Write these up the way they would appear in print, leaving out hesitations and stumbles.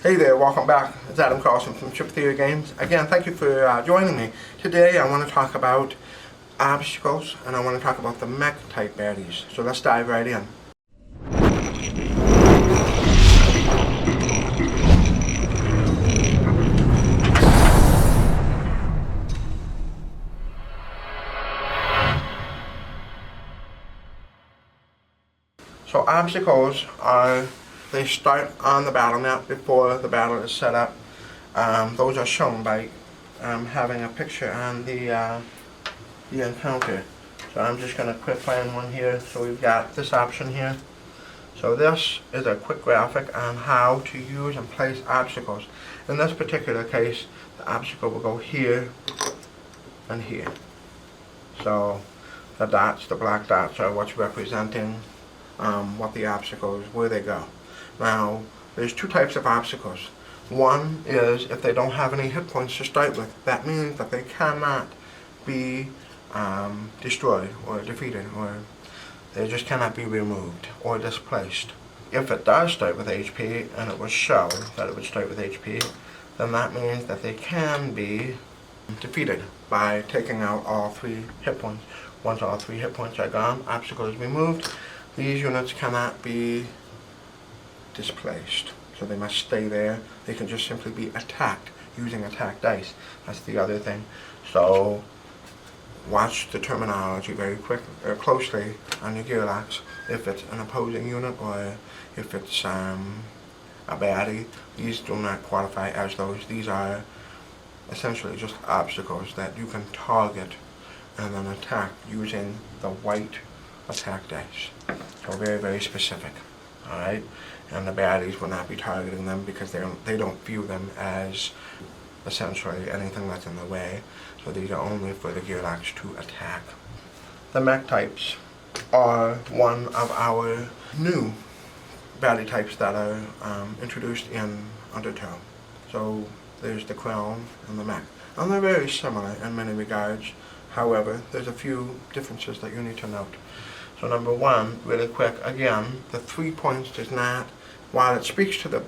Hey there, welcome back. It's Adam Carlson from Chip Theory Games. Again, thank you for joining me. Today I want to talk about obstacles and I want to talk about the mech type baddies. So let's dive right in. So obstacles are, they start on the battle map before the battle is set up. Those are shown by having a picture on the encounter. So I'm just going to quick find one here. So we've got this option here. So this is a quick graphic on how to use and place obstacles. In this particular case, the obstacle will go here and here. So the dots, the black dots, are what's representing what the obstacle is, where they go. Now, there's two types of obstacles. One is if they don't have any hit points to start with. That means that they cannot be destroyed or defeated, or they just cannot be removed or displaced. If it does start with HP, and it will show that it would start with HP, then that means that they can be defeated by taking out all 3 hit points. Once all 3 hit points are gone, obstacle is removed. These units cannot be displaced, so they must stay there. They can just simply be attacked using attack dice. That's the other thing. So watch the terminology very closely on your gear locks. If it's an opposing unit or if it's a baddie, these do not qualify as those. These are essentially just obstacles that you can target and then attack using the white attack dice. So very, very specific. Alright? And the baddies will not be targeting them because they don't view them as essentially anything that's in the way. So these are only for the gear locks to attack. The mech types are one of our new baddie types that are introduced in Undertow. So there's the crown and the mech. And they're very similar in many regards. However, there's a few differences that you need to note. So number one, really quick, again, the 3 points does not, while it speaks to the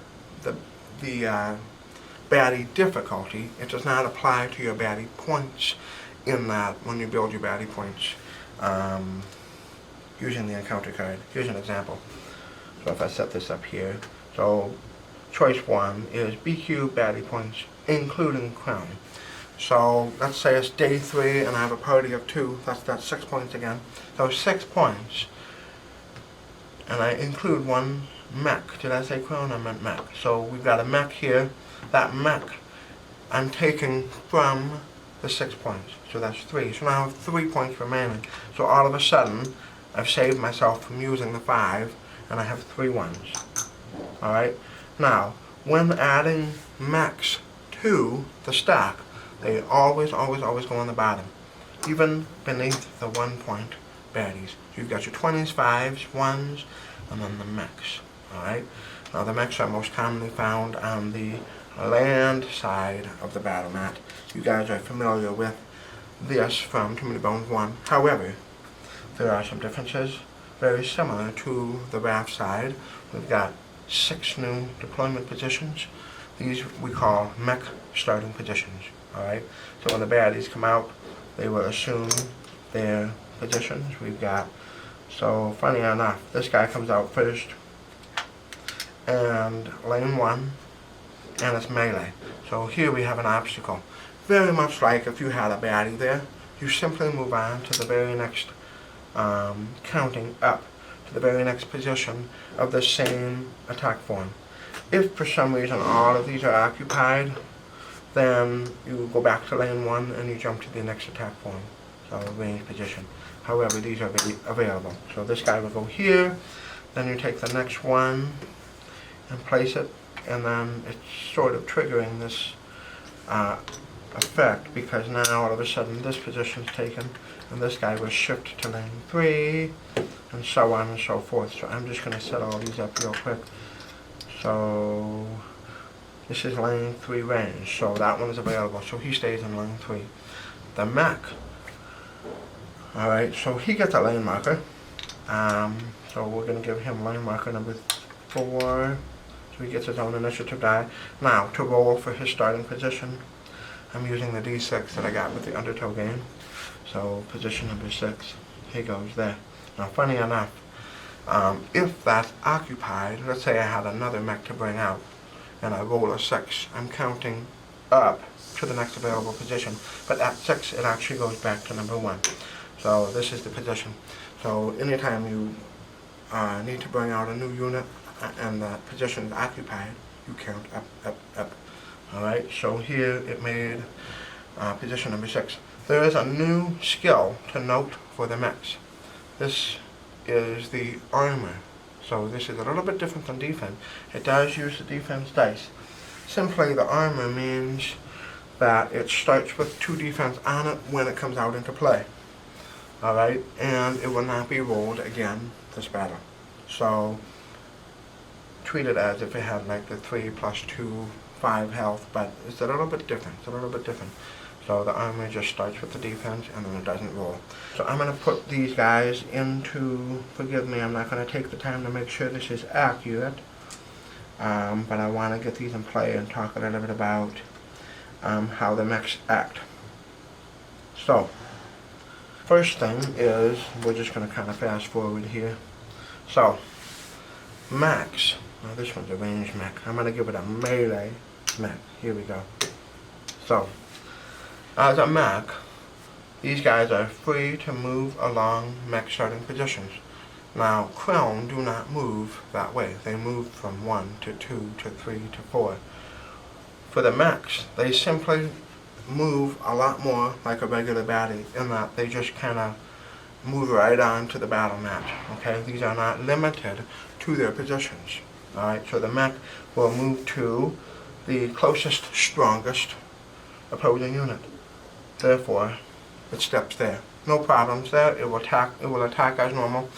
baddie difficulty, it does not apply to your baddie points, in that when you build your baddie points using the encounter card. Here's an example. So if I set this up here, so choice 1 is BQ baddie points, including crown. So let's say it's day 3 and I have a party of 2, that's 6 points again. So 6 points, and I include 1 mech. Did I say crown? I meant mech. So we've got a mech here. That mech I'm taking from the 6 points. So that's 3. So now I have 3 points remaining. So all of a sudden, I've saved myself from using the 5, and I have 3 ones. Alright? Now, when adding mechs to the stack, they always go on the bottom, even beneath the 1 point baddies. So you've got your 20s, 5s, 1s, and then the mechs. Alright? Now the mechs are most commonly found on the land side of the battle mat. You guys are familiar with this from Too Many Bones 1. However, there are some differences very similar to the raft side. We've got 6 new deployment positions. These we call mech starting positions. Alright, so when the baddies come out, they will assume their positions. We've got, so funny enough, this guy comes out first, and lane 1, and it's melee. So here we have an obstacle. Very much like if you had a baddie there, you simply move on to the very next, counting up, to the very next position of the same attack form. If for some reason all of these are occupied, then you go back to lane 1 and you jump to the next attack form, so range position. However, these are available. So this guy will go here, then you take the next one and place it, and then it's sort of triggering this effect, because now all of a sudden this position is taken, and this guy will shift to lane 3, and so on and so forth. So I'm just going to set all these up real quick. So this is lane 3 range, so that one is available, so he stays in lane 3. The mech, alright, so he gets a lane marker. So we're going to give him lane marker number 4. So he gets his own initiative die. Now, to roll for his starting position, I'm using the D6 that I got with the Undertow game. So, position number 6, he goes there. Now, funny enough, if that's occupied, let's say I had another mech to bring out, and I roll a 6, I'm counting up to the next available position. But at 6, it actually goes back to number 1. So, this is the position. So, anytime you need to bring out a new unit and the position is occupied, you count up, up, up. Alright, so here it made position number 6. There is a new skill to note for the mechs. This is the armor. So this is a little bit different than defense. It does use the defense dice. Simply, the armor means that it starts with 2 defense on it when it comes out into play. Alright, and it will not be rolled again this battle. So treat it as if it had like the 3 plus 2, 5 health, but it's a little bit different. It's a little bit different. So the armor just starts with the defense and then it doesn't roll. So I'm going to put these guys into, forgive me, I'm not going to take the time to make sure this is accurate, but I want to get these in play and talk a little bit about how the mechs act. So, first thing is, we're just going to kind of fast forward here. So, mechs, now this one's a ranged mech. I'm going to give it a melee mech. Here we go. So, as a mech, these guys are free to move along mech starting positions. Now, Krilln do not move that way. They move from 1 to 2 to 3 to 4. For the mechs, they simply move a lot more like a regular baddie in that they just kind of move right on to the battle match. Okay, these are not limited to their positions. Alright, so the mech will move to the closest, strongest opposing unit. Therefore, it steps there. No problems there. It will attack as normal.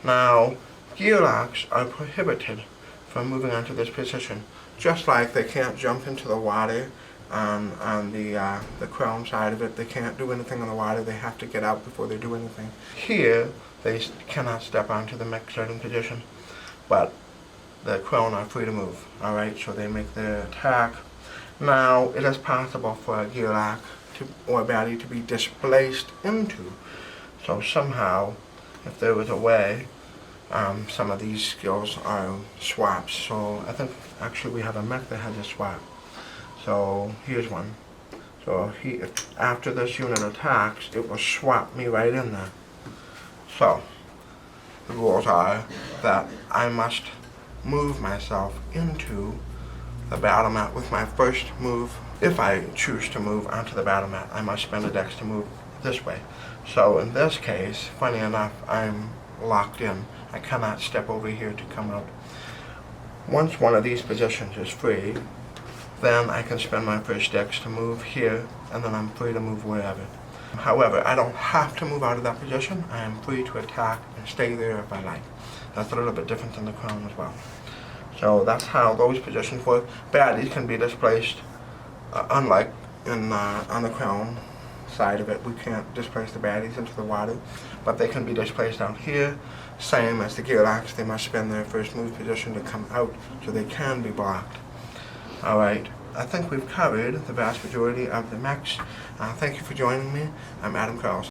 Now, Gearlocks are prohibited from moving onto this position. Just like they can't jump into the water on the Krilln side of it. They can't do anything on the water. They have to get out before they do anything. Here, they cannot step onto the mech starting position. But the Krilln are free to move. Alright, so they make their attack. Now, it is possible for a Gearlock or a baddie to be displaced into. So somehow, if there was a way, some of these skills are swaps. So I think actually we have a mech that has a swap. So here's one. So after this unit attacks, it will swap me right in there. So the rules are that I must move myself into the battle mat with my first move. If I choose to move onto the battle mat, I must spend a dex to move this way. So in this case, funny enough, I'm locked in. I cannot step over here to come out. Once one of these positions is free, then I can spend my first dex to move here, and then I'm free to move wherever. However, I don't have to move out of that position. I am free to attack and stay there if I like. That's a little bit different than the Krilln as well. So that's how those positions work. Baddies can be displaced, unlike on the Krilln side of it. We can't displace the baddies into the water, but they can be displaced out here. Same as the Gearlocks, they must spend their first move position to come out, so they can be blocked. Alright, I think we've covered the vast majority of the mechs. Thank you for joining me. I'm Adam Carlson.